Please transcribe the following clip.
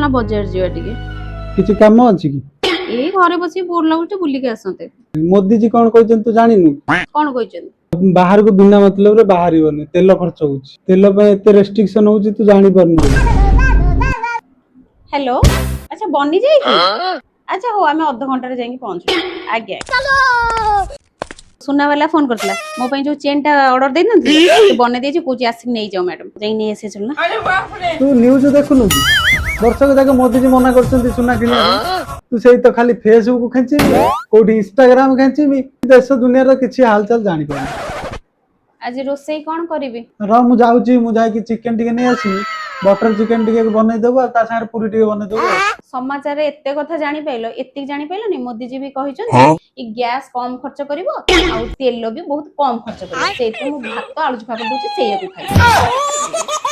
ना बजार जीवा टिके किछि काम अछि कि ए घरे बसी बोर लागुचे बुली के आसते मोदी जी कोन कहछन तू जानिनु कोन कहछन बाहर को बिना मतलब रे बाहरिबने तेल खर्च होउची तेल पे एते रेस्ट्रिक्शन होउची तू जानि परनु हेलो अच्छा बनी जाई कि अच्छा हो आमे आधा घंटा रे जाई पहुंच आज्ञा सुना वाला फोन करतला मो पई जो चेन टा ऑर्डर देई नथि तो बने देछि कोची आसी नै जाओ मैडम जाई नै एसे चलना अरे बाप रे तू न्यूज देखुनु कि दर्शक जाके मोदी जी मना करछन सुना किने तू सेही तो खाली फेसबुक खेंची कोठी इंस्टाग्राम खेंची देश दुनिया रो किछि हालचाल जानि पर आज रोसई कोन करबी र मु जाउची मु जाई कि चिकन टिके नै आसी बटर चिकन टिके बनै देबो ता सार पूरी टिके बनै देबो समाचार एते कथा जानि पाइलो एते जानि पाइलो नि मोदी जी भी कहिछन ई गैस कम खर्च करिवो आ तेल भी बहुत कम खर्च करिवो सेते मु भात आलू चोखा कर दोची सेया को खाइ